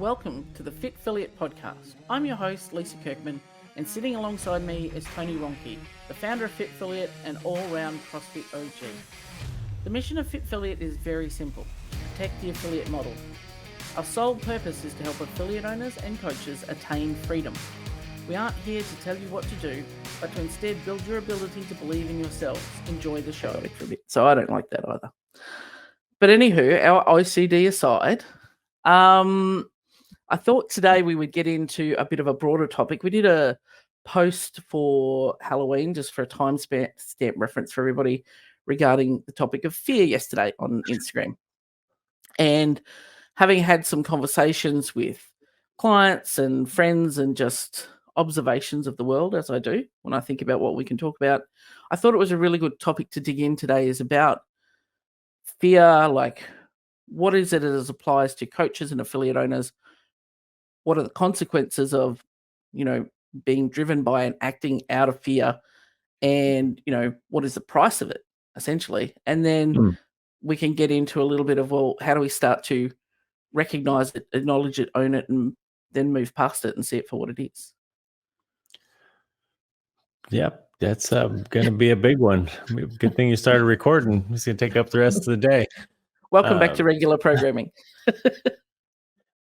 Welcome to the Fit Affiliate Podcast. I'm your host, Lisa Kirkman, and sitting alongside me is Tony Ronke, the founder of Fit Affiliate and all-round CrossFit OG. The mission of Fit Affiliate is very simple: protect the affiliate model. Our sole purpose is to help affiliate owners and coaches attain freedom. We aren't here to tell you what to do, but to instead build your ability to believe in yourselves. Enjoy the show. So I don't like that either. But anywho, our OCD aside, I thought today we would get into a bit of a broader topic. We did a post for Halloween, just for a time stamp reference for everybody, regarding the topic of fear yesterday on Instagram. And having had some conversations with clients and friends and just observations of the world, as I do when I think about what we can talk about, I thought it was a really good topic to dig in today, is about fear. Like, what is it as applies to coaches and affiliate owners? What are the consequences of, being driven by and acting out of fear? And, what is the price of it, essentially? And then we can get into a little bit of, well, how do we start to recognize it, acknowledge it, own it, and then move past it and see it for what it is? Yep, that's going to be a big one. Good thing you started recording. It's going to take up the rest of the day. Welcome back to regular programming.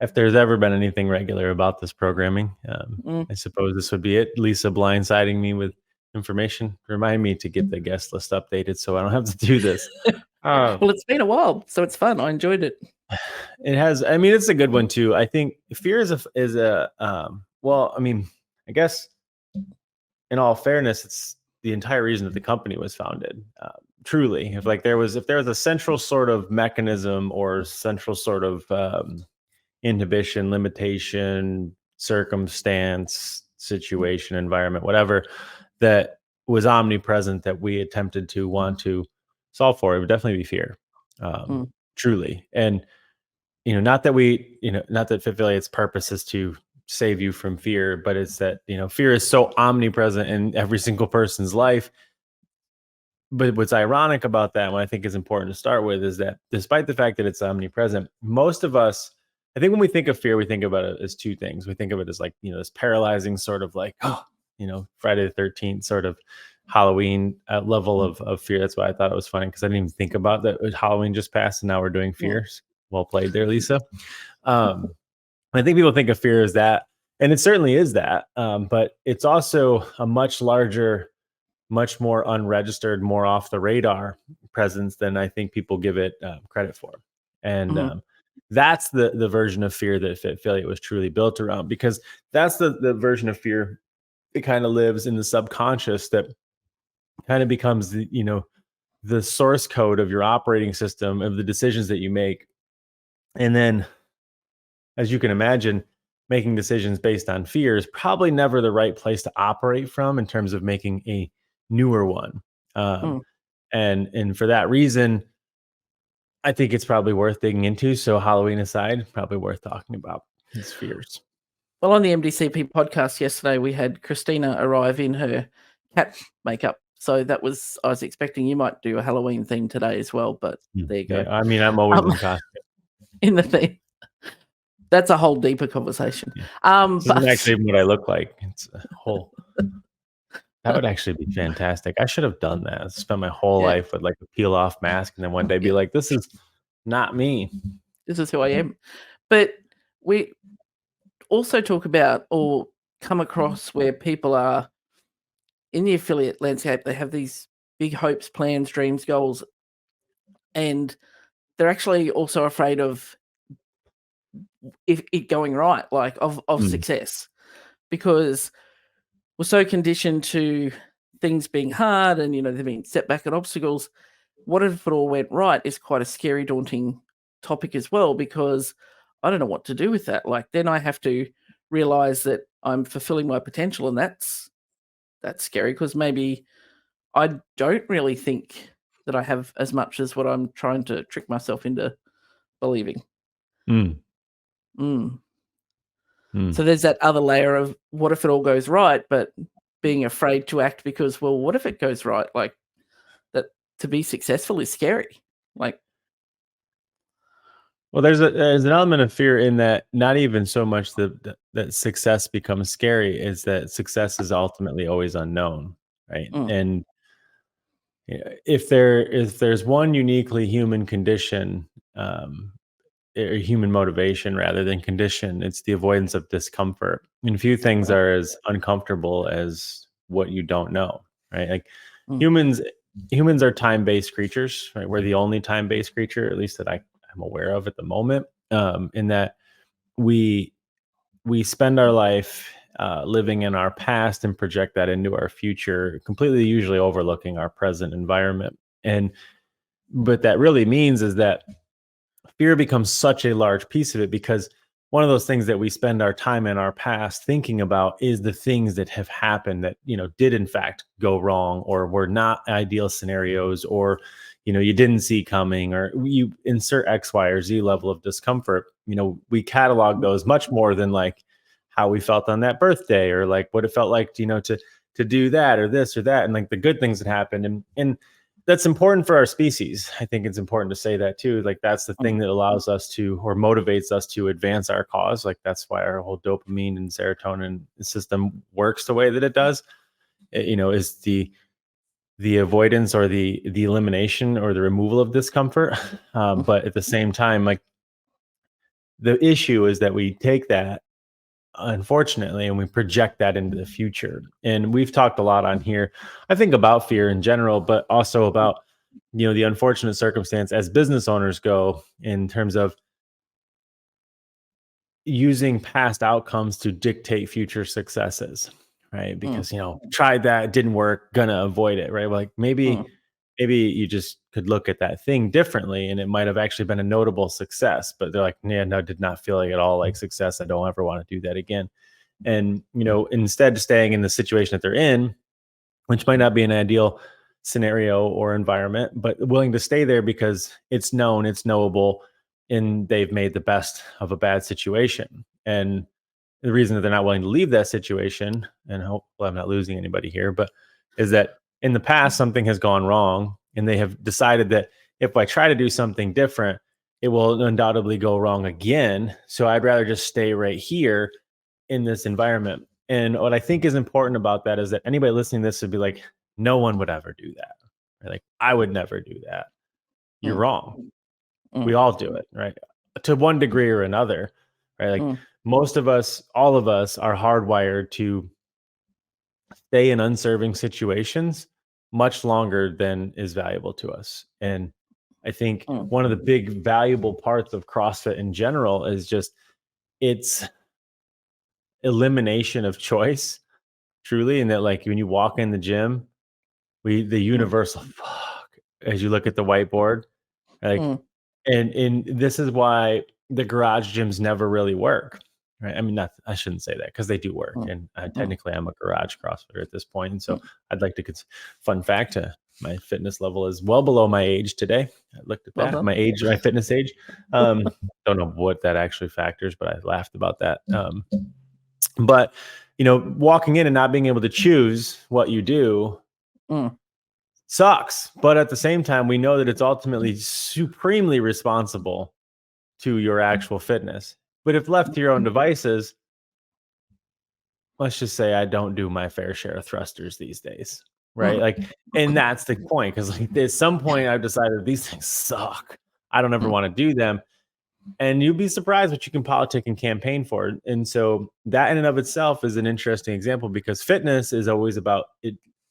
If there's ever been anything regular about this programming, I suppose this would be it. Lisa blindsiding me with information. Remind me to get the guest list updated so I don't have to do this. Well, it's been a while, so it's fun. I enjoyed it. It has. I mean, it's a good one too. I think fear is I guess in all fairness, it's the entire reason that the company was founded. Truly, if there was a central sort of mechanism or central sort of inhibition, limitation, circumstance, situation, environment, whatever, that was omnipresent that we attempted to want to solve for, it would definitely be fear. Truly. And not that Fit Affiliate's purpose is to save you from fear, but it's that fear is so omnipresent in every single person's life. But what's ironic about that, what I think is important to start with, is that despite the fact that it's omnipresent, most of us, I think when we think of fear, we think about it as two things. We think of it as this paralyzing sort of Friday the 13th sort of Halloween level of fear. That's why I thought it was funny, because I didn't even think about that. Halloween just passed and now we're doing fears. Well played there, Lisa. I think people think of fear as that, and it certainly is that, but it's also a much larger, much more unregistered, more off the radar presence than I think people give it credit for. And that's the version of fear that Fit Affiliate was truly built around, because that's the version of fear that kind of lives in the subconscious, that kind of becomes the source code of your operating system, of the decisions that you make. And then, as you can imagine, making decisions based on fear is probably never the right place to operate from in terms of making a newer one. And for that reason, I think it's probably worth digging into. So Halloween aside, probably worth talking about his fears. Well, on the MDCP podcast yesterday, we had Christina arrive in her cat makeup. So I was expecting you might do a Halloween theme today as well, but there you go. Yeah, I mean, I'm always in costume. In the theme. That's a whole deeper conversation. This isn't actually what I look like. It's a whole... That would actually be fantastic. I should have done that. I spent my whole life with a peel off mask, and then one day be like, this is not me. This is who I am. But we also talk about, or come across, where people are in the affiliate landscape, they have these big hopes, plans, dreams, goals, and they're actually also afraid of it going right, of success, because we're so conditioned to things being hard and, there being setback and obstacles. What if it all went right is quite a scary, daunting topic as well, because I don't know what to do with that. Then I have to realize that I'm fulfilling my potential, and that's scary, because maybe I don't really think that I have as much as what I'm trying to trick myself into believing. So there's that other layer of, what if it all goes right, but being afraid to act because, well, what if it goes right? That to be successful is scary. Well, there's an element of fear in that, not even so much that success becomes scary, is that success is ultimately always unknown, right? Mm, And if there's one uniquely human condition, um, or human motivation rather than condition, it's the avoidance of discomfort. And few things mm, are as uncomfortable as what you don't know, right? Like mm, humans, humans are time-based creatures, right? We're the only time-based creature, at least that I'm aware of at the moment, in that we we spend our life living in our past and project that into our future, completely usually overlooking our present environment. And what that really means is that fear becomes such a large piece of it, because one of those things that we spend our time in our past thinking about is the things that have happened that, did in fact go wrong, or were not ideal scenarios, or you didn't see coming, or you insert X, Y, or Z level of discomfort. We catalog those much more than like how we felt on that birthday, or like what it felt like to do that or this or that, and like the good things that happened. And that's important for our species. I think it's important to say that too. Like that's the mm, thing that allows us to, or motivates us to, advance our cause. Like that's why our whole dopamine and serotonin system works the way that it does. Is the avoidance, or the elimination, or the removal of discomfort. mm, But at the same time, like the issue is that we take that, unfortunately, and we project that into the future. And we've talked a lot on here, I think, about fear in general, but also about the unfortunate circumstance as business owners go, in terms of using past outcomes to dictate future successes, right? mm, Because tried that, it didn't work, gonna avoid it, right? Like mm, maybe you just could look at that thing differently, and it might have actually been a notable success, but they're like, yeah, no, did not feel like at all like success, I don't ever want to do that again. And instead of staying in the situation that they're in, which might not be an ideal scenario or environment, but willing to stay there because it's known, it's knowable, and they've made the best of a bad situation. And the reason that they're not willing to leave that situation, and hopefully I'm not losing anybody here, but is that in the past something has gone wrong, and they have decided that if I try to do something different, it will undoubtedly go wrong again. So I'd rather just stay right here in this environment. And what I think is important about that is that anybody listening to this would be like, no one would ever do that. Right? Like, I would never do that. You're mm, wrong. We mm, all do it, right? To one degree or another, right? Like mm, most of us, all of us are hardwired to stay in unserving situations much longer than is valuable to us. And I think mm, one of the big valuable parts of CrossFit in general is just its elimination of choice, truly. And that, like, when you walk in the gym, the mm, universal fuck as you look at the whiteboard, like, mm, and this is why the garage gyms never really work, right? I mean, not, I shouldn't say that, because they do work, mm, and mm, technically I'm a garage CrossFitter at this point, and so mm. I'd like to fun fact, my fitness level is well below my age today. I looked at Well that, done. my age, my fitness age. Don't know what that actually factors, but I laughed about that. But walking in and not being able to choose what you do Mm, sucks. But at the same time, we know that it's ultimately supremely responsible to your actual fitness. But if left to your own devices, let's just say I don't do my fair share of thrusters these days, right? mm, Like, and that's the point, because like at some point I've decided these things suck. I don't ever mm, want to do them. And you'd be surprised what you can politic and campaign for. And so that in and of itself is an interesting example, because fitness is always about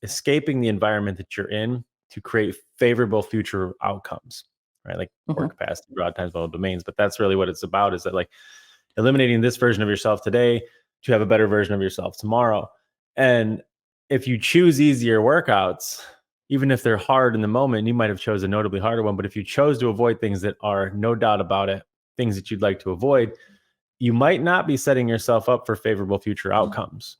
escaping the environment that you're in to create favorable future outcomes, right? Like core mhm, capacity, broad times level domains. But that's really what it's about, is that, like, eliminating this version of yourself today to have a better version of yourself tomorrow. And if you choose easier workouts, even if they're hard in the moment, you might have chosen a notably harder one. But if you chose to avoid things that are, no doubt about it, things that you'd like to avoid, you might not be setting yourself up for favorable future outcomes.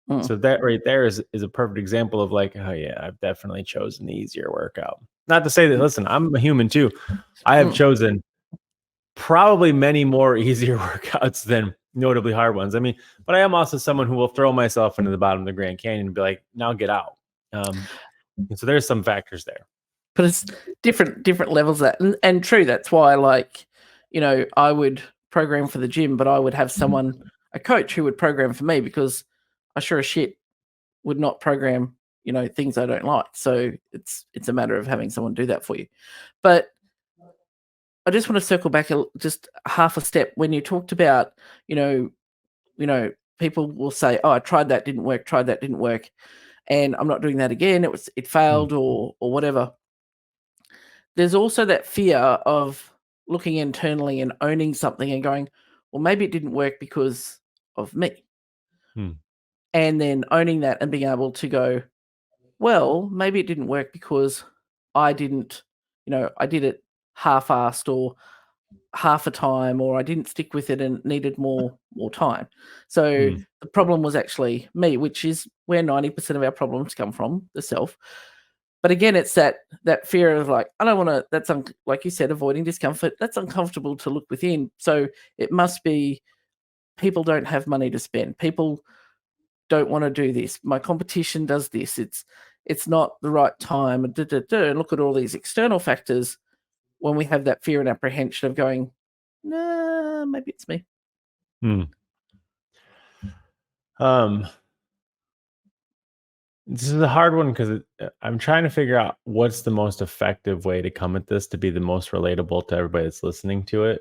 mm, So that right there is a perfect example of like, oh yeah, I've definitely chosen the easier workout. Not to say that, listen, I'm a human too. I have mm. chosen probably many more easier workouts than notably hard ones. I mean, but I am also someone who will throw myself into the bottom of the Grand Canyon and be like, now get out. And so there's some factors there. But it's different levels of that, and true. That's why, like, I would program for the gym, but I would have someone, a coach, who would program for me, because I sure as shit would not program, things I don't like. So it's a matter of having someone do that for you. But I just want to circle back just half a step when you talked about, people will say, "Oh, I tried that, didn't work. Tried that, didn't work, and I'm not doing that again. It failed, or whatever." There's also that fear of looking internally and owning something and going, "Well, maybe it didn't work because of me," Hmm. and then owning that and being able to go, "Well, maybe it didn't work because I didn't, I did it half-assed, or half a time, or I didn't stick with it and needed more time." So Hmm. the problem was actually me, which is where 90% of our problems come from, the self. But again, it's that fear of like, I don't want to. Like you said, avoiding discomfort. That's uncomfortable to look within. So it must be people don't have money to spend. People don't want to do this. My competition does this. It's not the right time. And and look at all these external factors when we have that fear and apprehension of going, nah, maybe it's me. Hmm. This is a hard one because I'm trying to figure out what's the most effective way to come at this to be the most relatable to everybody that's listening to it.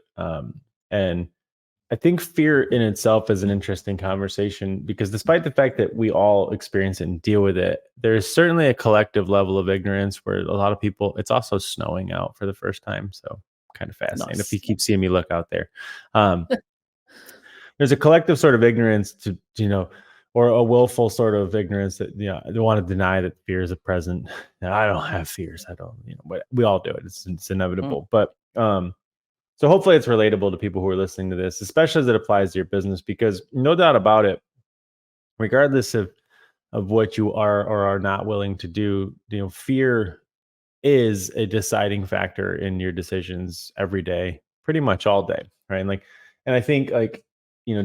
And I think fear in itself is an interesting conversation because despite the fact that we all experience it and deal with it, there's certainly a collective level of ignorance where a lot of people, it's also snowing out for the first time. So kind of fascinating. If you Nice. keep seeing me look out there. There's a collective sort of ignorance or a willful sort of ignorance that they want to deny that fears are present. And I don't have fears. I don't, but we all do it. It's inevitable. But so hopefully it's relatable to people who are listening to this, especially as it applies to your business, because no doubt about it, regardless of what you are or are not willing to do, fear is a deciding factor in your decisions every day, pretty much all day, right? And I think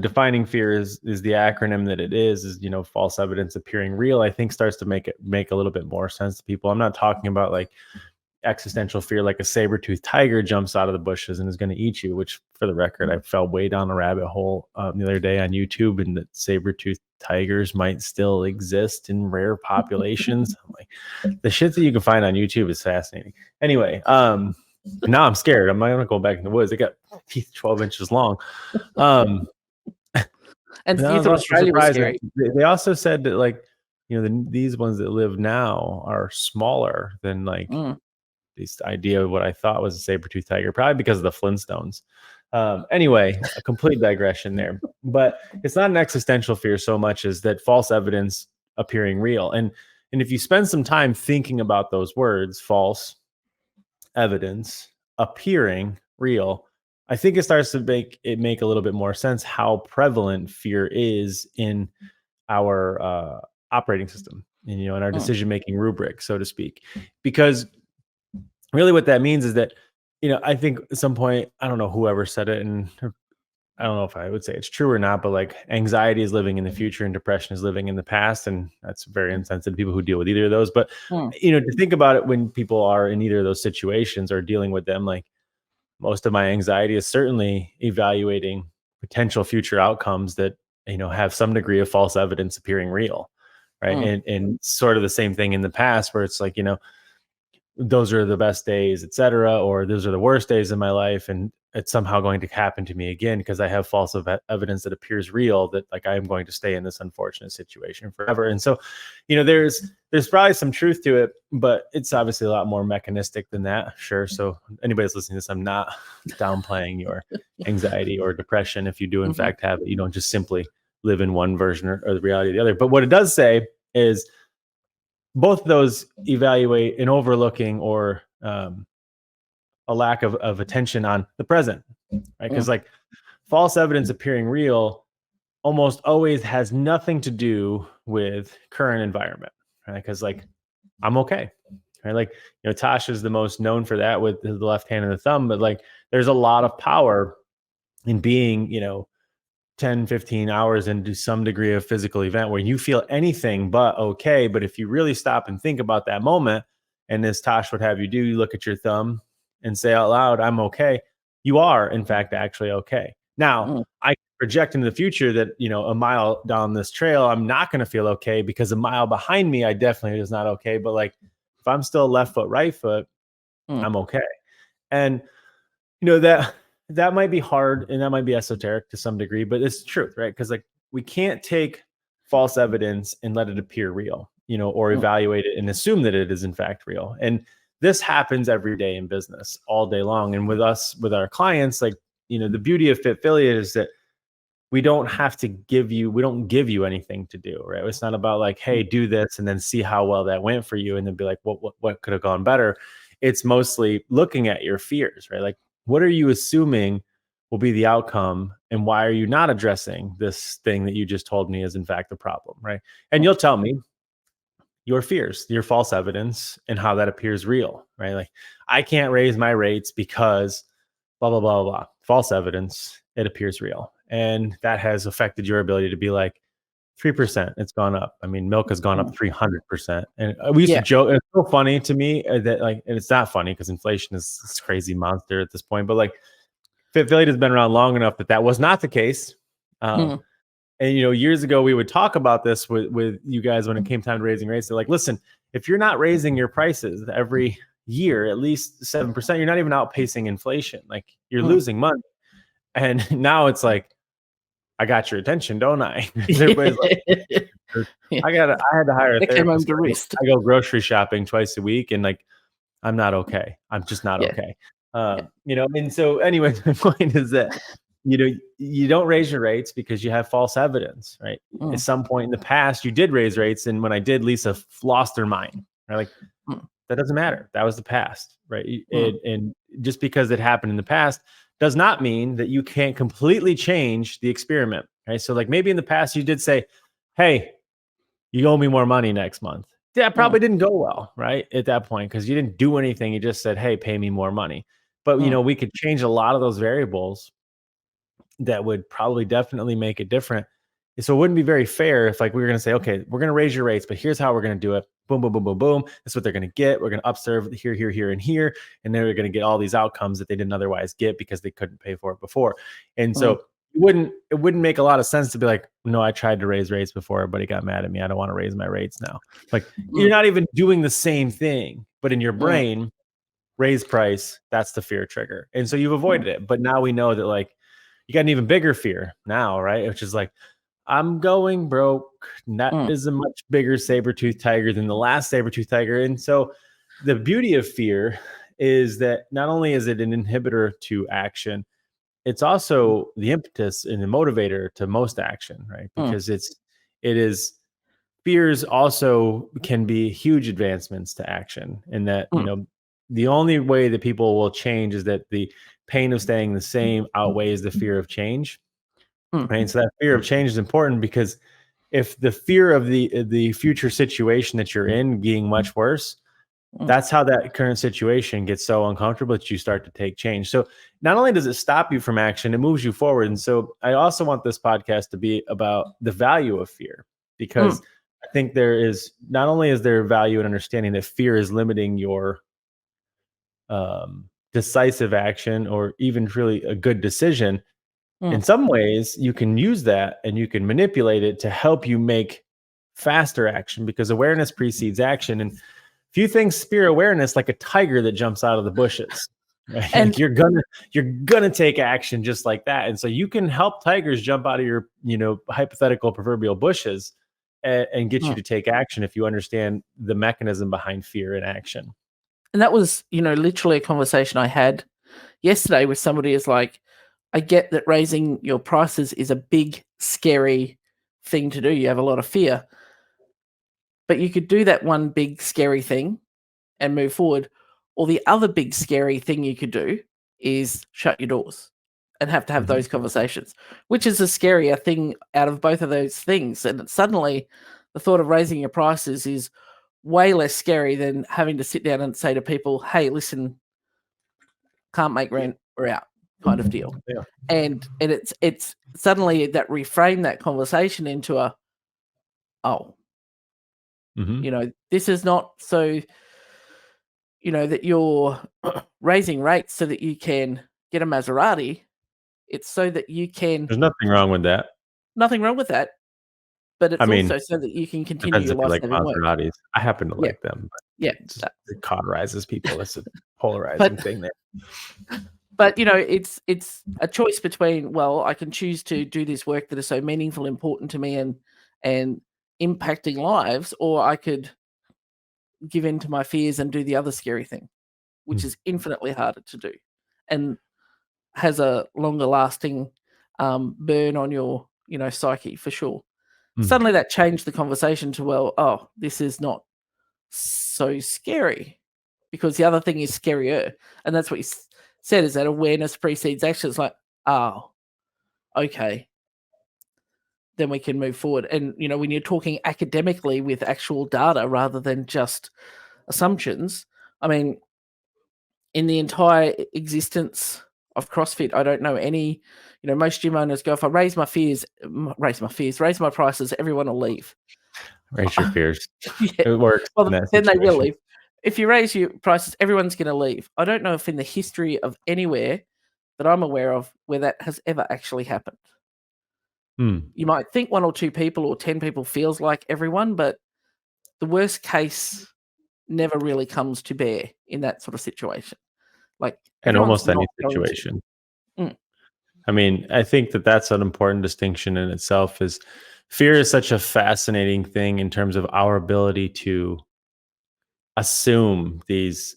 defining fear is the acronym that it is false evidence appearing real. I think starts to make a little bit more sense to people. I'm not talking about like existential fear, like a saber-toothed tiger jumps out of the bushes and is going to eat you, which for the record, I fell way down a rabbit hole the other day on YouTube, and that saber-toothed tigers might still exist in rare populations. I'm like, the shit that you can find on YouTube is fascinating. Anyway, now I'm scared. I'm not going to go back in the woods. They got teeth 12 inches long. And I you was thought also Australia was surprised scary. that they also said that these ones that live now are smaller than this idea of what I thought was a saber-toothed tiger, probably because of the Flintstones. Anyway, a complete digression there. But it's not an existential fear so much as that false evidence appearing real. And if you spend some time thinking about those words, false evidence appearing real, I think it starts to make a little bit more sense how prevalent fear is in our operating system, and in our decision-making rubric, so to speak. Because really what that means is that, I think at some point, I don't know whoever said it, and I don't know if I would say it's true or not, but like anxiety is living in the future and depression is living in the past. And that's very insensitive to people who deal with either of those. But, to think about it, when people are in either of those situations or dealing with them, like most of my anxiety is certainly evaluating potential future outcomes that, have some degree of false evidence appearing real. Right. And sort of the same thing in the past where it's like, those are the best days, et cetera, or those are the worst days in my life. And it's somehow going to happen to me again because I have false evidence that appears real, that like I am going to stay in this unfortunate situation forever. And so, there's probably some truth to it, but it's obviously a lot more mechanistic than that. Sure. So anybody that's listening to this, I'm not downplaying your anxiety or depression. If you do in fact have it, you don't just simply live in one version or the reality of the other. But what it does say is both of those evaluate an overlooking or a lack of attention on the present, right? Because like false evidence appearing real almost always has nothing to do with current environment, right? Because like I'm okay, right? Like Tasha is the most known for that with the left hand and the thumb, but like there's a lot of power in being 10, 15 hours into some degree of physical event where you feel anything but okay. But if you really stop and think about that moment, and as Tosh would have you do, you look at your thumb and say out loud, I'm okay. you are in fact actually okay. Now, I project into the future that, a mile down this trail, I'm not going to feel okay because a mile behind me, I definitely is not okay. But like, if I'm still left foot, right foot, I'm okay. And, that might be hard and that might be esoteric to some degree, but it's the truth, right? Because like we can't take false evidence and let it appear real, or evaluate it and assume that it is in fact real. And this happens every day in business all day long. And with us, with our clients, like, the beauty of Fit Affiliate is that we don't give you anything to do, right? It's not about like, hey, do this and then see how well that went for you and then be like, what could have gone better? It's mostly looking at your fears, right? Like, what are you assuming will be the outcome and why are you not addressing this thing that you just told me is in fact the problem, right? And you'll tell me your fears, your false evidence, and how that appears real, right? Like, I can't raise my rates because blah, blah, blah, blah. False evidence, it appears real. And that has affected your ability to be like, 3%, it's gone up. I mean, milk has gone up 300%. And we used to joke, it's so funny to me that like, and it's not funny because inflation is this crazy monster at this point, but like, Fit Affiliate has been around long enough that was not the case. And, years ago, we would talk about this with you guys when it came time to raising rates. They're like, listen, if you're not raising your prices every year, at least 7%, you're not even outpacing inflation. Like, you're losing money. And now it's like, I got your attention, don't I? Everybody's like, I had to hire a therapist. I go grocery shopping twice a week and like, I'm not okay. I'm just not okay. And so anyway, my point is that, you don't raise your rates because you have false evidence, right? At some point in the past, you did raise rates. And when I did, Lisa lost her mind, right? Like, that doesn't matter. That was the past, right? And just because it happened in the past does not mean that you can't completely change the experiment, right? So like maybe in the past you did say, hey, you owe me more money next month. That probably didn't go well, right? At that point, because you didn't do anything. You just said, hey, pay me more money. But, we could change a lot of those variables that would probably definitely make it different. So it wouldn't be very fair if like we were going to say, okay, we're going to raise your rates, but here's how we're going to do it. Boom, boom, boom, boom, boom. That's what they're going to get. We're going to upserve here, here, here, and here. And they're going to get all these outcomes that they didn't otherwise get because they couldn't pay for it before. And so it wouldn't make a lot of sense to be like, no, I tried to raise rates before, but he got mad at me. I don't want to raise my rates now. Like you're not even doing the same thing, but in your brain, raise price, that's the fear trigger. And so you've avoided it. But now we know that like you got an even bigger fear now, right? Which is like, I'm going broke. And that is a much bigger saber-toothed tiger than the last saber-toothed tiger. And so the beauty of fear is that not only is it an inhibitor to action, it's also the impetus and the motivator to most action, right? Because fears also can be huge advancements to action. And that, the only way that people will change is that the pain of staying the same outweighs the fear of change. Right. And so that fear of change is important because if the fear of the future situation that you're in being much worse, that's how that current situation gets so uncomfortable that you start to take change. So not only does it stop you from action, it moves you forward. And so I also want this podcast to be about the value of fear, because I think there is not only is there value in understanding that fear is limiting your decisive action or even really a good decision. In some ways, you can use that and you can manipulate it to help you make faster action, because awareness precedes action. And few things spear awareness like a tiger that jumps out of the bushes. Right? And like you're gonna take action just like that. And so you can help tigers jump out of your hypothetical proverbial bushes and get you to take action if you understand the mechanism behind fear and action. And that was literally a conversation I had yesterday with somebody. Is like, I get that raising your prices is a big, scary thing to do. You have a lot of fear. But you could do that one big, scary thing and move forward. Or the other big, scary thing you could do is shut your doors and have to have those conversations, which is a scarier thing out of both of those things. And suddenly the thought of raising your prices is way less scary than having to sit down and say to people, hey, listen, can't make rent, we're out, kind of deal. Yeah. And it's suddenly that reframe that conversation into this is not so, that you're raising rates so that you can get a Maserati, it's so that you can. There's nothing wrong with that. Nothing wrong with that, but it's I mean, also so that you can continue depends your if you like life-saving work. Maseratis. I happen to Yeah, like them, but yeah. it cauterizes people. That's a polarizing But thing there. but it's a choice between, well, I can choose to do this work that is so meaningful, important to me, and impacting lives, or I could give in to my fears and do the other scary thing, which is infinitely harder to do, and has a longer lasting burn on your psyche for sure. Suddenly that changed the conversation to, well, oh, this is not so scary, because the other thing is scarier, and that's what you said, is that awareness precedes action. It's like, oh, okay, then we can move forward. And when you're talking academically with actual data rather than just assumptions, I mean, in the entire existence of CrossFit, I don't know any. Most gym owners go, if I raise my prices, everyone will leave. Raise your fears. Yeah. It works. Well, in that then they will situation. leave. If you raise your prices, everyone's going to leave. I don't know if in the history of anywhere that I'm aware of where that has ever actually happened. You might think 1 or 2 people or 10 people feels like everyone, but the worst case never really comes to bear in that sort of situation. Like, In everyone's almost any not going to. situation. I mean, I think that that's an important distinction in itself. Is fear is such a fascinating thing in terms of our ability to assume these,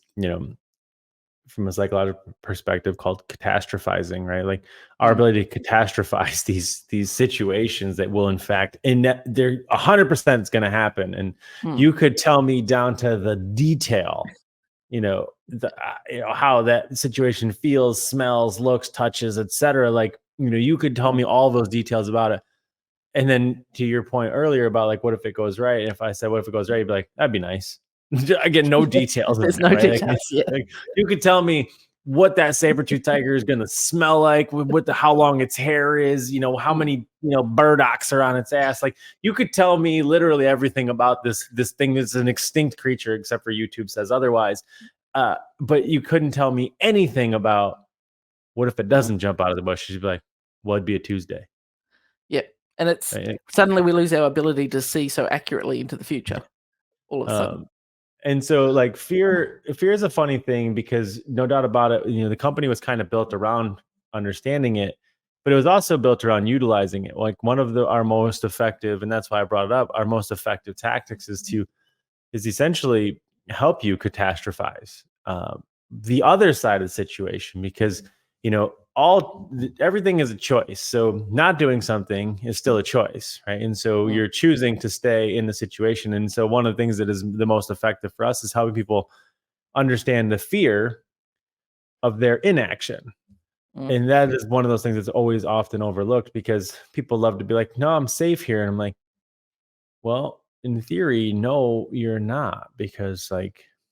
from a psychological perspective, called catastrophizing, right? Like our ability to catastrophize these situations that will, in fact, they're 100% is going to happen, and you could tell me down to the detail, how that situation feels, smells, looks, touches, etc. Like, you could tell me all those details about it. And then to your point earlier about like, what if it goes right? And if I said, what if it goes right? You'd be like, that'd be nice. I get no details. There's in that, no right? details. Yeah. Like, you could tell me what that saber-tooth tiger is going to smell like, how long its hair is, how many, burdocks are on its ass. Like, you could tell me literally everything about this thing that's an extinct creature, except for YouTube says otherwise. But you couldn't tell me anything about what if it doesn't jump out of the bush. You'd be like, well, it'd be a Tuesday. Yeah. And it's Right? suddenly we lose our ability to see so accurately into the future all of a sudden. And so, like, fear is a funny thing, because no doubt about it, the company was kind of built around understanding it, but it was also built around utilizing it. Like, one of our most effective, and that's why I brought it up, our most effective tactics is essentially help you catastrophize the other side of the situation, because everything is a choice. So not doing something is still a choice, right? And so you're choosing to stay in the situation. And so one of the things that is the most effective for us is helping people understand the fear of their inaction. And that is one of those things that's always often overlooked, because people love to be like, no, I'm safe here. And I'm like, well, in theory, no, you're not, because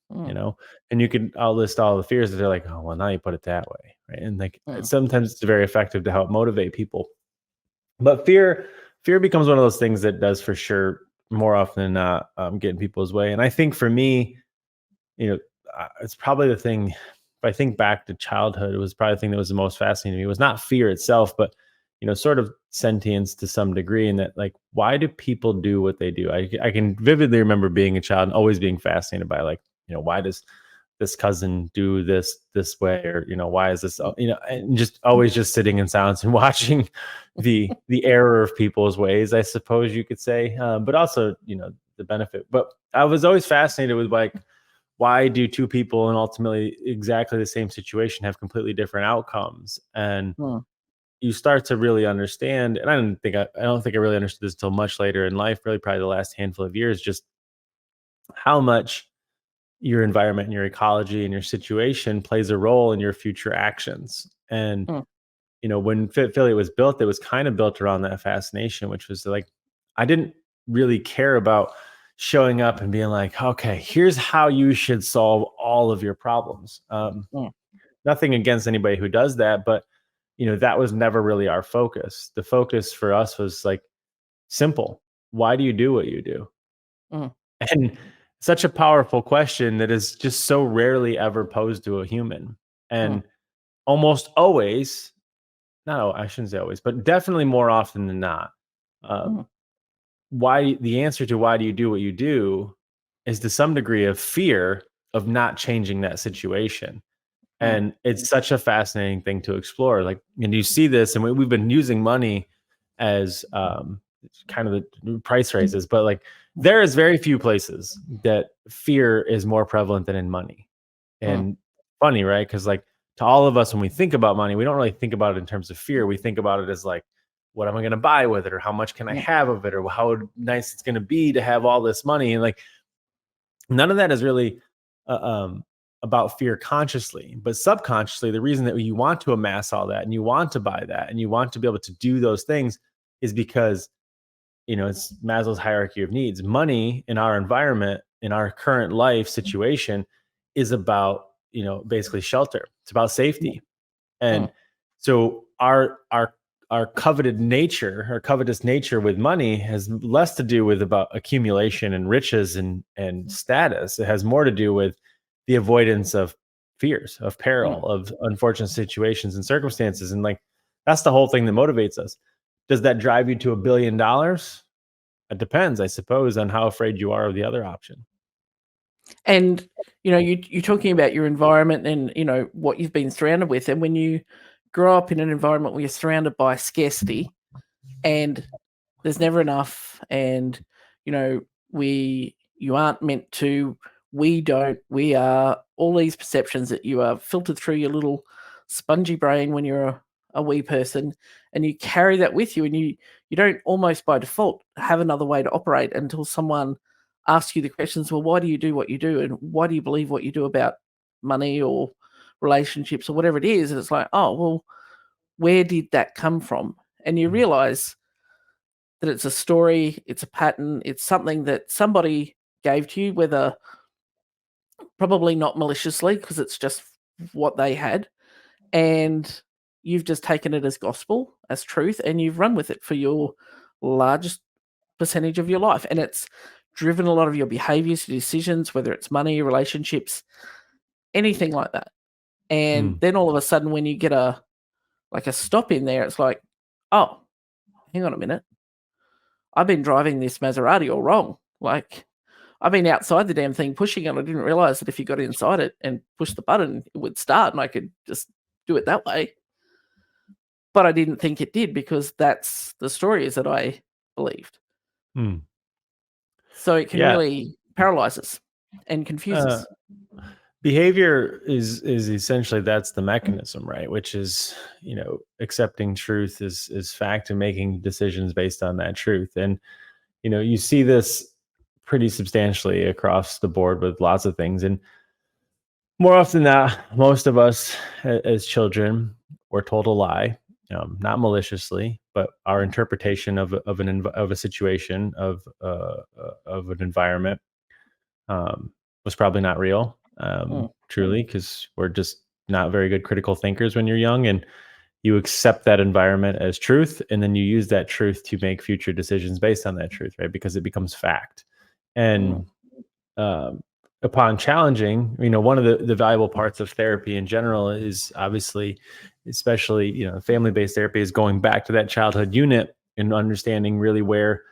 and I'll list all the fears that they're like, oh, well, now you put it that way. Right. And like, sometimes it's very effective to help motivate people. But fear becomes one of those things that does, for sure, more often than not, get in people's way. And I think for me, it's probably the thing, if I think back to childhood, it was probably the thing that was the most fascinating to me. It was not fear itself, but sort of sentience to some degree, in that, like, why do people do what they do? I can vividly remember being a child and always being fascinated by, like, why does this cousin do this way, or why is this, and just always just sitting in silence and watching the error of people's ways, I suppose you could say, but also the benefit. But I was always fascinated with, like, why do two people in ultimately exactly the same situation have completely different outcomes? And you start to really understand, and I don't think I really understood this until much later in life, really probably the last handful of years, just how much your environment and your ecology and your situation plays a role in your future actions. And when Fit Philly was built, it was kind of built around that fascination, which was like, I didn't really care about showing up and being like, okay, here's how you should solve all of your problems. Nothing against anybody who does that, but that was never really our focus. The focus for us was like simple. Why do you do what you do? And such a powerful question that is just so rarely ever posed to a human. And almost always, no, I shouldn't say always, but definitely more often than not, why the answer to why do you do what you do is to some degree of fear of not changing that situation. And it's such a fascinating thing to explore. Like, and you see this, and we've been using money as kind of the price raises, but like there is very few places that fear is more prevalent than in money. And funny, right? Because like to all of us, when we think about money, we don't really think about it in terms of fear. We think about it as like, what am I going to buy with it, or how much can I have of it, or how nice it's going to be to have all this money. And like none of that is really about fear consciously, but subconsciously, the reason that you want to amass all that and you want to buy that and you want to be able to do those things is because, it's Maslow's hierarchy of needs. Money in our environment, in our current life situation, is about, basically shelter. It's about safety. And so our coveted nature, our covetous nature with money has less to do with about accumulation and riches and status. It has more to do with the avoidance of fears, of peril, of unfortunate situations and circumstances. And like that's the whole thing that motivates us. Does that drive you to $1 billion? It depends, I suppose, on how afraid you are of the other option. And you're talking about your environment and what you've been surrounded with, and when you grow up in an environment where you're surrounded by scarcity and there's never enough, and you aren't meant to, we are, all these perceptions that you are filtered through your little spongy brain when you're a wee person, and you carry that with you, and you don't almost by default have another way to operate until someone asks you the questions, well, why do you do what you do, and why do you believe what you do about money or relationships or whatever it is? And it's like, oh, well, where did that come from? And you realize that it's a story, it's a pattern, it's something that somebody gave to you, whether probably not maliciously, because it's just what they had, and you've just taken it as gospel, as truth, and you've run with it for your largest percentage of your life. And it's driven a lot of your behaviors, your decisions, whether it's money, relationships, anything like that. And then all of a sudden, when you get a stop in there, it's like, oh, hang on a minute. I've been driving this Maserati all wrong. Like, I've been outside the damn thing pushing it. I didn't realize that if you got inside it and pushed the button, it would start and I could just do it that way. But I didn't think it did, because that's the story is that I believed. So it can really paralyze us and confuse us. Behavior is essentially, that's the mechanism, right? Which is, accepting truth is fact and making decisions based on that truth. And, you see this pretty substantially across the board with lots of things. And more often than not, most of us as children were told a lie, not maliciously, but our interpretation of a situation, of an environment, was probably not real, truly, because we're just not very good critical thinkers when you're young, and you accept that environment as truth, and then you use that truth to make future decisions based on that truth, right? Because it becomes fact. And upon challenging, one of the valuable parts of therapy in general is obviously, especially, family-based therapy, is going back to that childhood unit and understanding really where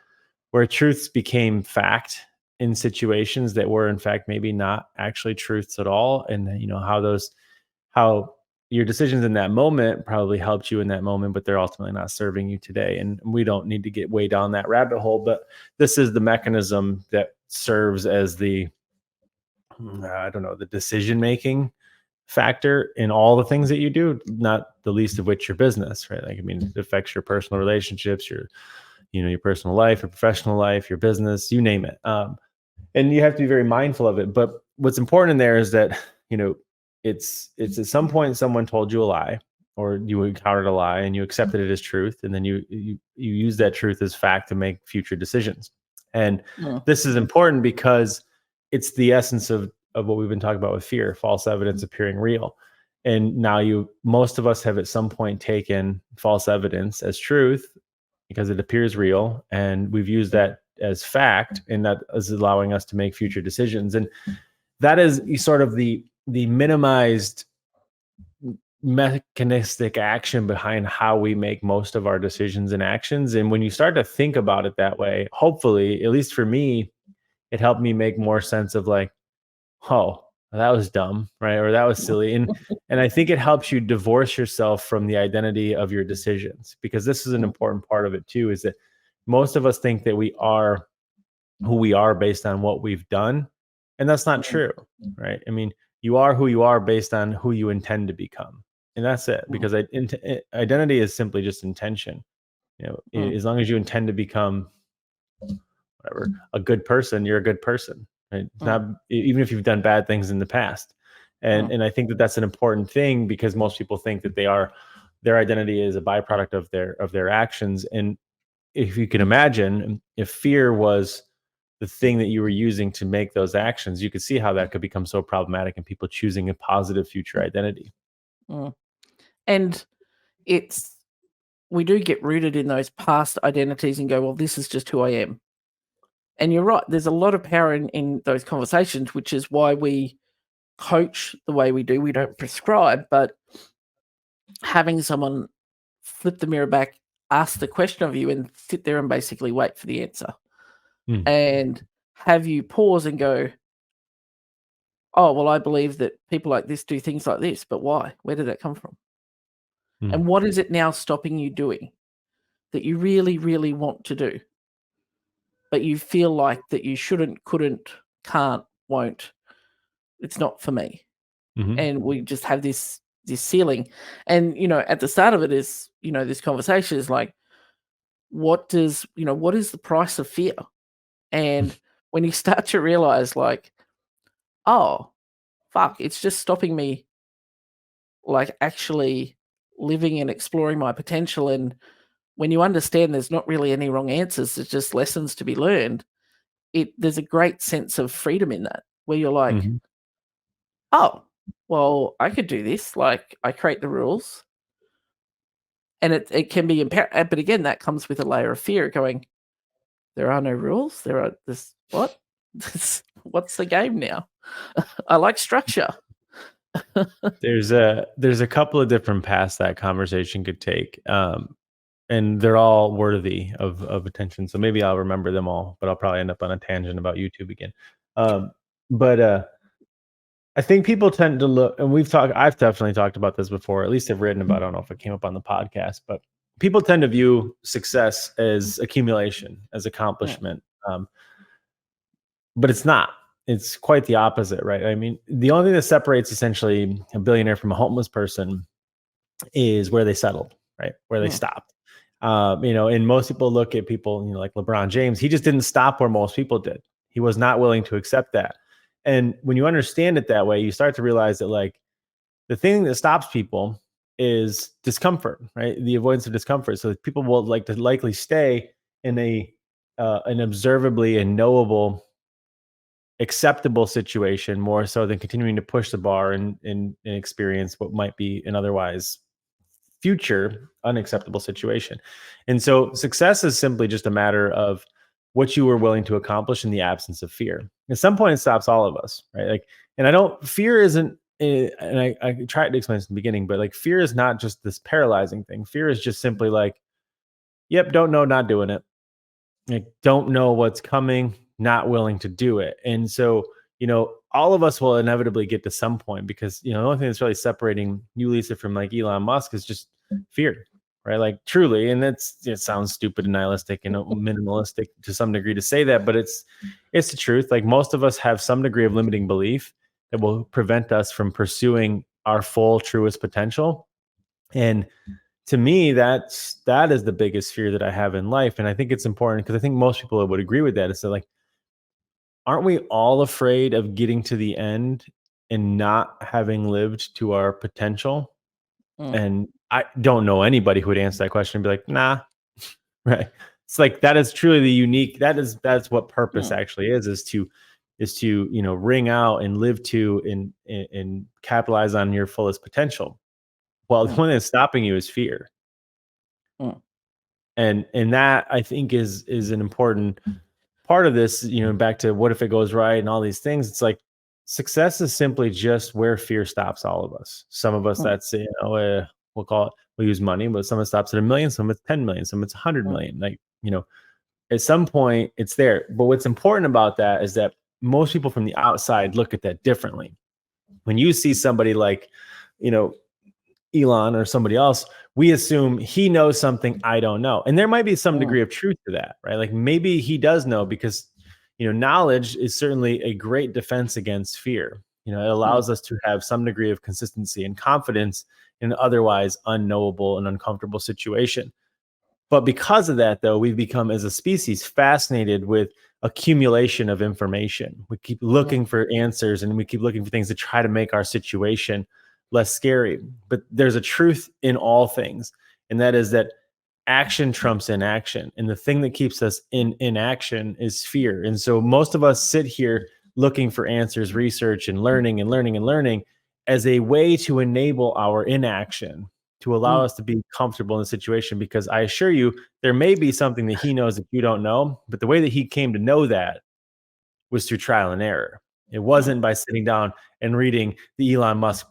truths became fact in situations that were in fact maybe not actually truths at all. And how your decisions in that moment probably helped you in that moment, but they're ultimately not serving you today. And we don't need to get way down that rabbit hole, but this is the mechanism that serves as the decision-making factor in all the things that you do, not the least of which your business, right? Like, I mean, it affects your personal relationships, your personal life, your professional life, your business, you name it. And you have to be very mindful of it. But what's important in there is that, it's at some point someone told you a lie, or you encountered a lie and you accepted it as truth. And then you use that truth as fact to make future decisions. And this is important because it's the essence of what we've been talking about with fear, false evidence appearing real. And now most of us have at some point taken false evidence as truth because it appears real, and we've used that as fact, and that is allowing us to make future decisions. And that is sort of the minimized mechanistic action behind how we make most of our decisions and actions. And when you start to think about it that way, hopefully, at least for me, it helped me make more sense of like, oh, that was dumb, right? Or that was silly. And I think it helps you divorce yourself from the identity of your decisions, because this is an important part of it too, is that most of us think that we are who we are based on what we've done. And that's not true, right? I mean, you are who you are based on who you intend to become. And that's it, because identity is simply just intention. As long as you intend to become whatever, a good person, you're a good person. Right? It's not, even if you've done bad things in the past. And I think that that's an important thing, because most people think that their identity is a byproduct of their actions. And if you can imagine, if fear was the thing that you were using to make those actions, you could see how that could become so problematic in people choosing a positive future identity. And we do get rooted in those past identities and go, well, this is just who I am. And you're right, there's a lot of power in those conversations, which is why we coach the way we do. We don't prescribe, but having someone flip the mirror back, ask the question of you, and sit there and basically wait for the answer. And have you pause and go, oh, well, I believe that people like this do things like this, but why? Where did that come from? And what is it now stopping you doing that you really, really want to do, but you feel like that you shouldn't, couldn't, can't, won't? It's not for me. And we just have this ceiling. And, at the start of it is, this conversation is like, what is the price of fear? And when you start to realize, like, oh, fuck, it's just stopping me, like, actually living and exploring my potential. And when you understand there's not really any wrong answers, there's just lessons to be learned, there's a great sense of freedom in that, where you're like, oh, well, I could do this. Like, I create the rules. And it can be but again, that comes with a layer of fear, going, there are no rules. There are this what? What's the game now? I like structure. There's a couple of different paths that conversation could take. And they're all worthy of attention. So maybe I'll remember them all, but I'll probably end up on a tangent about YouTube again. But I think people tend to look, and I've definitely talked about this before, at least I've written about it. I don't know if it came up on the podcast, but people tend to view success as accumulation, as accomplishment. But it's not. It's quite the opposite, right? I mean, the only thing that separates essentially a billionaire from a homeless person is where they settled, right? Where they stopped. And most people look at people, like LeBron James. He just didn't stop where most people did. He was not willing to accept that. And when you understand it that way, you start to realize that, like, the thing that stops people is discomfort, right? The avoidance of discomfort. So people will likely stay in an observably and knowable, acceptable situation more so than continuing to push the bar and experience what might be an otherwise future unacceptable situation. And so success is simply just a matter of what you were willing to accomplish in the absence of fear. At some point, it stops all of us, right? Like, and fear isn't, and I tried to explain this in the beginning, but like, fear is not just this paralyzing thing. Fear is just simply like, yep, don't know, not doing it. Like, don't know what's coming, not willing to do it. And so, all of us will inevitably get to some point, because, the only thing that's really separating you, Lisa, from like Elon Musk is just fear, right? Like, truly. And it sounds stupid and nihilistic and minimalistic to some degree to say that, but it's the truth. Like, most of us have some degree of limiting belief that will prevent us from pursuing our full, truest potential. And to me, that is the biggest fear that I have in life. And I think it's important, because I think most people would agree with that. It's like, aren't we all afraid of getting to the end and not having lived to our potential? And I don't know anybody who would answer that question and be like, nah, right. It's like, that is truly the unique, that's what purpose actually is to, ring out and live to and capitalize on your fullest potential. Well, the one that's stopping you is fear. And that, I think, is an important part of this, back to what if it goes right and all these things. It's like, Success is simply just where fear stops all of us. Some of us, mm, that's, we'll call it, we'll use money, but some of it stops at 1 million, some it's 10 million, some it's 100 mm, million. Like, at some point it's there. But what's important about that is that most people from the outside look at that differently. When you see somebody like, you know, Elon or somebody else, we assume he knows something I don't know. And there might be some mm, degree of truth to that, right? Like maybe he does know because, knowledge is certainly a great defense against fear. It mm, allows us to have some degree of consistency and confidence in an otherwise unknowable and uncomfortable situation. But because of that, though, we've become as a species fascinated with accumulation of information. We keep mm, looking for answers and we keep looking for things to try to make our situation less scary. But there's a truth in all things, and that is that action trumps inaction. And the thing that keeps us in inaction is fear. And so most of us sit here looking for answers, research, and learning and learning and learning as a way to enable our inaction, to allow mm, us to be comfortable in the situation. Because I assure you, there may be something that he knows that you don't know, but the way that he came to know that was through trial and error. It mm. wasn't by sitting down and reading the Elon Musk,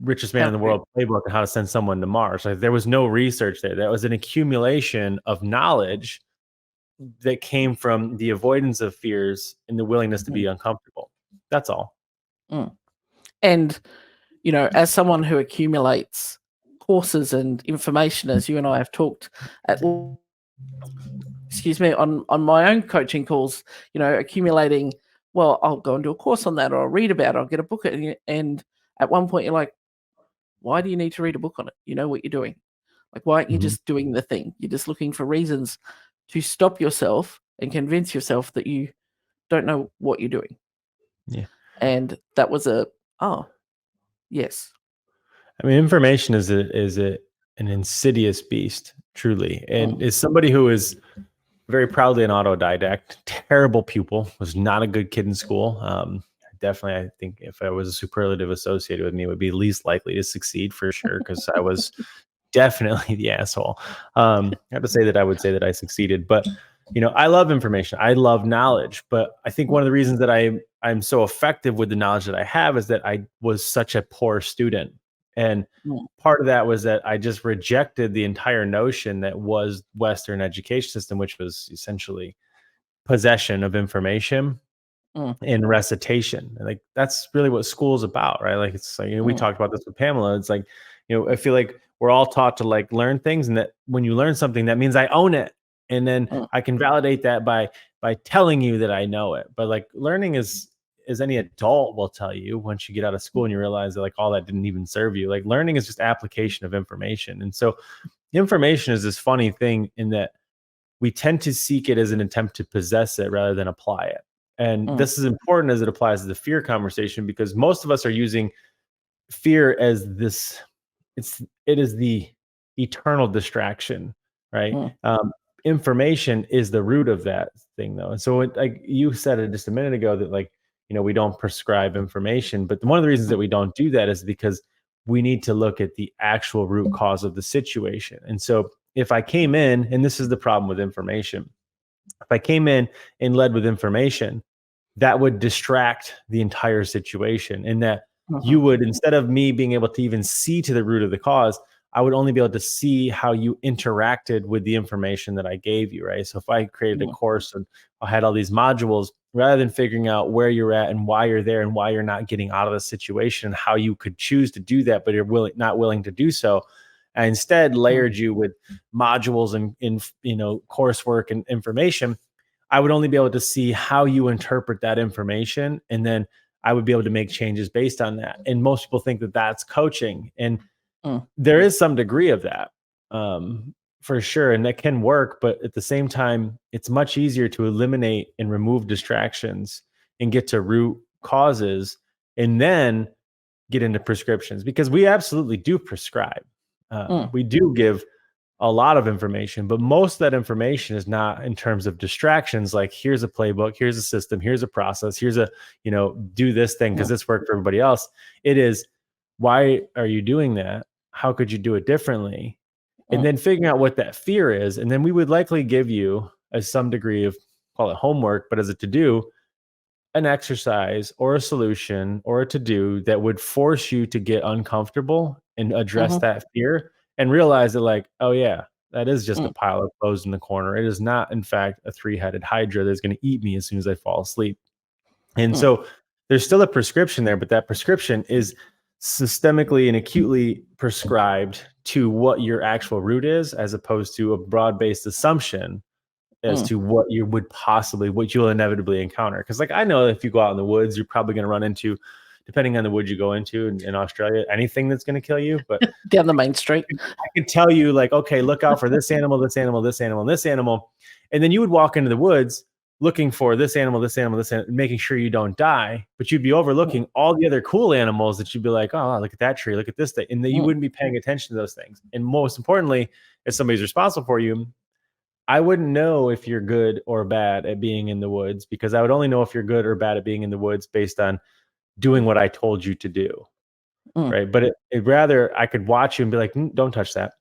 richest man How in the true. world playbook on how to send someone to Mars. Like there was no research there. That was an accumulation of knowledge that came from the avoidance of fears and the willingness to be Mm, uncomfortable. That's all. mm. And, as someone who accumulates courses and information, as you and I have talked at, excuse me, on my own coaching calls, accumulating, well, I'll go and do a course on that, or I'll read about it, I'll get a book. And at one point, you're like, why do you need to read a book on it? You know what you're doing. Like, why aren't you Mhm. just doing the thing? You're just looking for reasons to stop yourself and convince yourself that you don't know what you're doing. Yeah. And that was oh, yes. I mean, information is an insidious beast, truly. And Mm, as somebody who is very proudly an autodidact, terrible pupil, was not a good kid in school. Definitely, I think if I was a superlative associated with me, would be least likely to succeed for sure, because I was definitely the asshole. I have to say that I would say that I succeeded, but I love information. I love knowledge, but I think mm, one of the reasons that I'm so effective with the knowledge that I have is that I was such a poor student. And mm, part of that was that I just rejected the entire notion that was Western education system, which was essentially possession of information mm, in recitation. And like that's really what school's about, right? Like it's like, we mm, talked about this with Pamela. It's like, I feel like we're all taught to like learn things, and that when you learn something, that means I own it. And then mm, I can validate that by telling you that I know it. But like learning is, as any adult will tell you, once you get out of school and you realize that like all that didn't even serve you. Like learning is just application of information. And so information is this funny thing in that we tend to seek it as an attempt to possess it rather than apply it. And mm, this is important as it applies to the fear conversation, because most of us are using fear as this, it is the eternal distraction, right? mm, Information is the root of that thing, though. And so like you said it just a minute ago, that like, we don't prescribe information, but one of the reasons mm, that we don't do that is because we need to look at the actual root cause of the situation. And so if I came in, and this is the problem with information, if I came in and led with information, that would distract the entire situation. In that you mhm, would, instead of me being able to even see to the root of the cause, I would only be able to see how you interacted with the information that I gave you, right? So if I created a mm, course and I had all these modules, rather than figuring out where you're at and why you're there and why you're not getting out of the situation and how you could choose to do that, but you're not willing to do so, I instead mm, layered you with modules and in coursework and information. I would only be able to see how you interpret that information, and then I would be able to make changes based on that. And most people think that that's coaching, and mm, there is some degree of that, for sure, and that can work. But at the same time, it's much easier to eliminate and remove distractions and get to root causes, and then get into prescriptions, because we absolutely do prescribe. mm, We do give a lot of information, but most of that information is not in terms of distractions. Like here's a playbook, here's a system, here's a process, here's a, do this thing because mm, this worked for everybody else. It is, why are you doing that? How could you do it differently? And mm, then figuring out what that fear is. And then we would likely give you some degree of, call it homework, but as a to do, an exercise or a solution or a to-do that would force you to get uncomfortable and address Mm-hmm. that fear and realize that, like, oh yeah, that is just a Mm. pile of clothes in the corner. It is not, in fact, a three-headed hydra that's going to eat me as soon as I fall asleep. And Mm. so there's still a prescription there, but that prescription is systemically and acutely prescribed to what your actual root is, as opposed to a broad-based assumption as Mm. to what you'll inevitably encounter. Because, like, I know if you go out in the woods, you're probably going to run into, depending on the wood you go into in Australia, anything that's going to kill you. But Down the main street. I could tell you, like, okay, look out for this animal, this animal, this animal, this animal. And then you would walk into the woods looking for this animal, this animal, this animal, making sure you don't die. But you'd be overlooking all the other cool animals that you'd be like, oh, look at that tree, look at this thing. And then you wouldn't be paying attention to those things. And most importantly, if somebody's responsible for you, I wouldn't know if you're good or bad at being in the woods, because I would only know if you're good or bad at being in the woods based on doing what I told you to do. Mm. Right. But it rather, I could watch you and be like, don't touch that.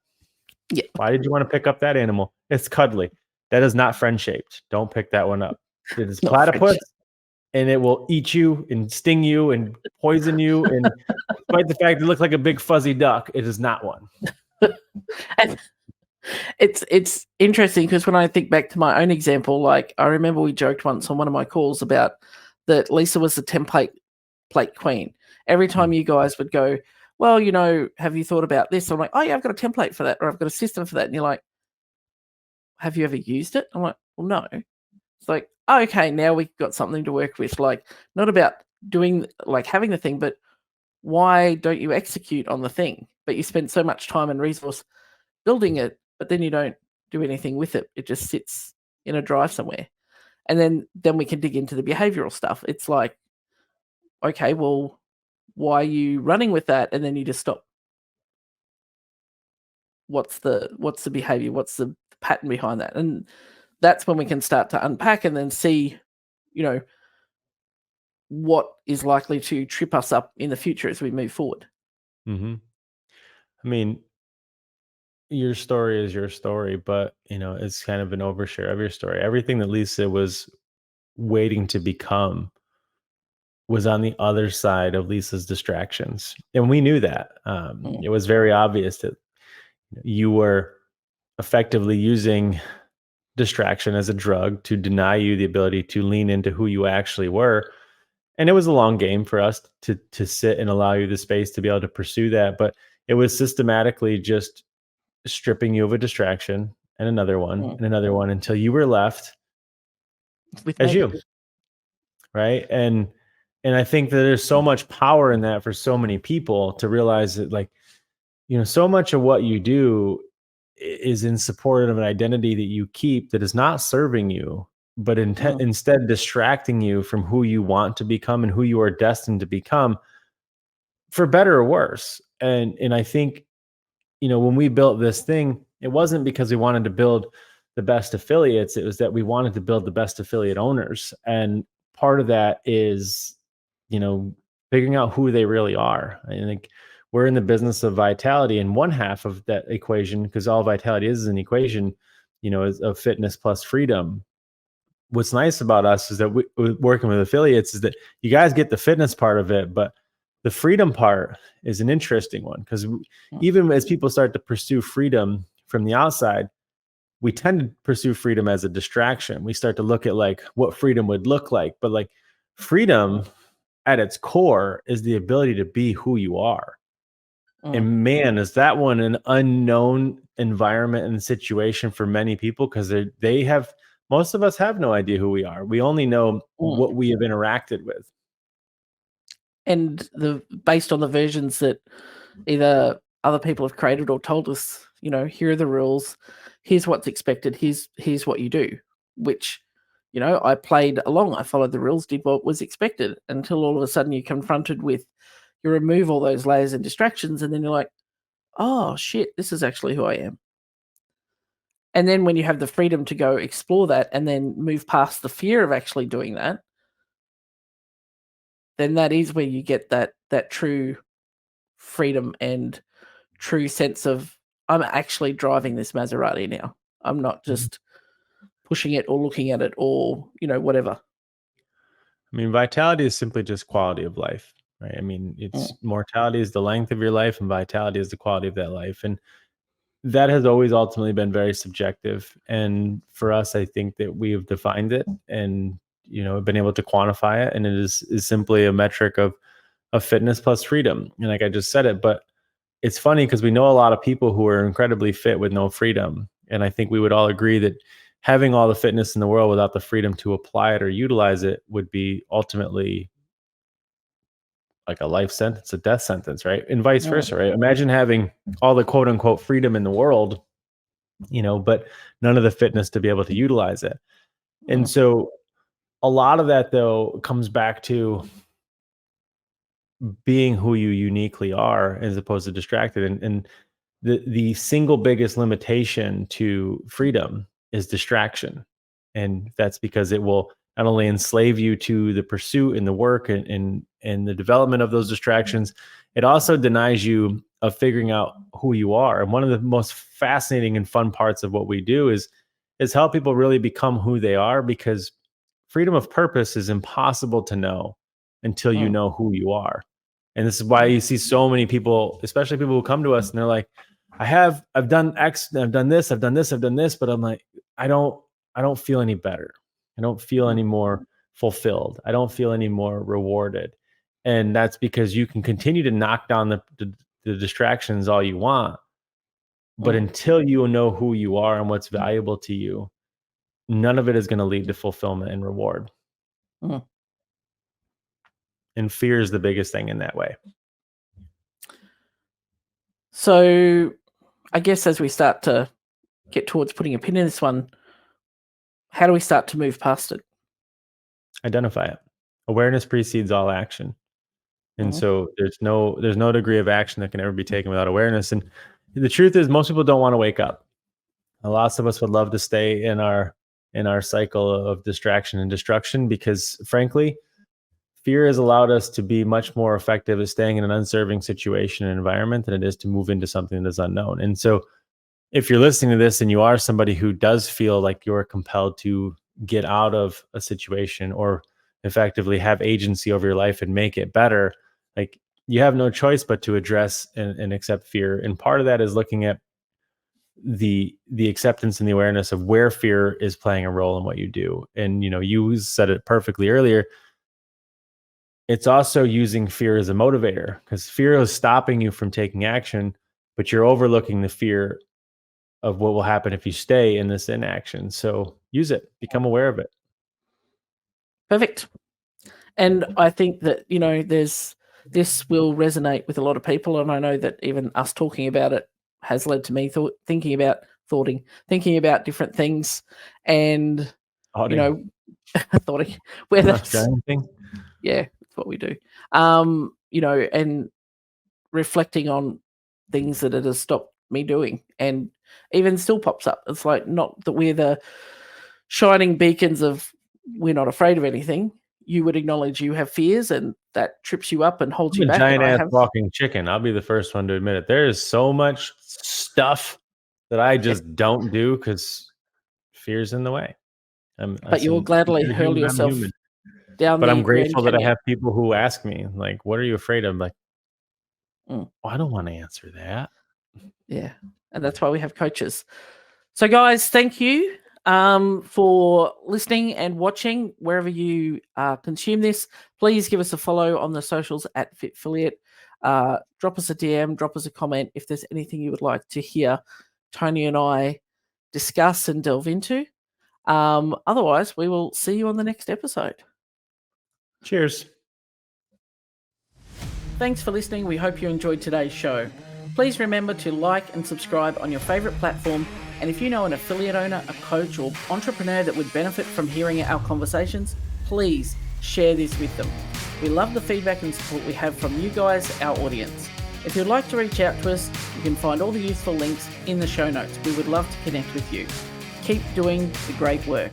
Yeah. Why did you want to pick up that animal? It's cuddly. That is not friend shaped. Don't pick that one up. It is Not platypus, French. and it will eat you and sting you and poison you. And despite the fact it looks like a big fuzzy duck, it is not one. And it's interesting because when I think back to my own example, like I remember we joked once on one of my calls about that Lisa was the template plate queen. Every time you guys would go, well, have you thought about this? I'm like, oh yeah, I've got a template for that, or I've got a system for that. And you're like, have you ever used it? I'm like, well, no. It's like, oh, okay, now we've got something to work with. Like, not about having the thing, but why don't you execute on the thing? But you spend so much time and resource building it, but then you don't do anything with it. It just sits in a drive somewhere. And then we can dig into the behavioral stuff. It's like, okay, well, why are you running with that? And then you just stop. What's the behavior? What's the pattern behind that? And that's when we can start to unpack and then see, what is likely to trip us up in the future as we move forward. Mm-hmm. I mean, your story is your story, but it's kind of an overshare of your story. Everything that Lisa was waiting to become was on the other side of Lisa's distractions, and we knew that. It was very obvious that you were effectively using distraction as a drug to deny you the ability to lean into who you actually were. And it was a long game for us to sit and allow you the space to be able to pursue that, but it was systematically just stripping you of a distraction and another one and another one until you were left With as me. you. Right. And I think that there's so much power in that for so many people to realize that, like, so much of what you do is in support of an identity that you keep that is not serving you, but instead distracting you from who you want to become and who you are destined to become, for better or worse. And I think, when we built this thing, it wasn't because we wanted to build the best affiliates. It was that we wanted to build the best affiliate owners. And part of that is, figuring out who they really are. I think we're in the business of vitality, and one half of that equation, because all vitality is an equation, is of fitness plus freedom. What's nice about us is that working with affiliates is that you guys get the fitness part of it, but the freedom part is an interesting one, because even as people start to pursue freedom from the outside, we tend to pursue freedom as a distraction. We start to look at, like, what freedom would look like, but, like, freedom at its core is the ability to be who you are. And man, is that one an unknown environment and situation for many people, because most of us have no idea who we are. We only know what we have interacted with. And based on the versions that either other people have created or told us, here are the rules, here's what's expected, here's what you do, which, I played along, I followed the rules, did what was expected, until all of a sudden you're confronted with, you remove all those layers and distractions, and then you're like, oh shit, this is actually who I am. And then when you have the freedom to go explore that and then move past the fear of actually doing that, then that is where you get that true freedom and true sense of, I'm actually driving this Maserati now. I'm not just pushing it or looking at it or, whatever. I mean, vitality is simply just quality of life, right? I mean, it's mortality is the length of your life, and vitality is the quality of that life. And that has always ultimately been very subjective. And for us, I think that we have defined it and, been able to quantify it. And it is simply a metric of fitness plus freedom. And like I just said it, but it's funny because we know a lot of people who are incredibly fit with no freedom. And I think we would all agree that having all the fitness in the world without the freedom to apply it or utilize it would be ultimately like a life sentence, a death sentence, right? And vice versa, right? Imagine having all the quote unquote freedom in the world, but none of the fitness to be able to utilize it. And so a lot of that though comes back to being who you uniquely are as opposed to distracted. And the single biggest limitation to freedom is distraction. And that's because it will not only enslave you to the pursuit and the work and the development of those distractions, it also denies you of figuring out who you are. And one of the most fascinating and fun parts of what we do is help people really become who they are, because freedom of purpose is impossible to know until you know who you are. And this is why you see so many people, especially people who come to us and they're like, I've done X, I've done this, I've done this, I've done this, but I'm like, I don't feel any better. I don't feel any more fulfilled. I don't feel any more rewarded. And that's because you can continue to knock down the distractions all you want. But until you know who you are and what's valuable to you, none of it is going to lead to fulfillment and reward. And fear is the biggest thing in that way. So I guess as we start to get towards putting a pin in this one, how do we start to move past it? Identify it. Awareness precedes all action. And so there's no degree of action that can ever be taken without awareness. And the truth is most people don't want to wake up. Lots of us would love to stay in our cycle of distraction and destruction, because frankly, fear has allowed us to be much more effective at staying in an unserving situation and environment than it is to move into something that is unknown. And so if you're listening to this and you are somebody who does feel like you're compelled to get out of a situation or effectively have agency over your life and make it better, like you have no choice but to address and accept fear. And part of that is looking at the acceptance and the awareness of where fear is playing a role in what you do. And you said it perfectly earlier. It's also using fear as a motivator, because fear is stopping you from taking action, but you're overlooking the fear of what will happen if you stay in this inaction. So use it, become aware of it. Perfect. And I think that, this will resonate with a lot of people. And I know that even us talking about it has led to me thinking about different things. And, thoughting, whether that's yeah, that's what we do. And reflecting on things that it has stopped me doing, and even still pops up. It's like, not that we're the shining beacons of we're not afraid of anything. You would acknowledge you have fears, and that trips you up and holds you back. Giant ass walking chicken. I'll be the first one to admit it. There is so much stuff that I just don't do because fear's in the way. But you'll gladly hurl yourself down. But I'm grateful that I have people who ask me, like, "What are you afraid of?" I'm like, I don't want to answer that. Yeah, and that's why we have coaches. So, guys, thank you for listening and watching wherever you consume this. Please give us a follow on the socials at FitFiliate. Drop us a DM, drop us a comment if there's anything you would like to hear Tony and I discuss and delve into. Otherwise, we will see you on the next episode. Cheers. Thanks for listening. We hope you enjoyed today's show. Please remember to like and subscribe on your favorite platform. And if you know an affiliate owner, a coach, or entrepreneur that would benefit from hearing our conversations, please share this with them. We love the feedback and support we have from you guys, our audience. If you'd like to reach out to us, you can find all the useful links in the show notes. We would love to connect with you. Keep doing the great work.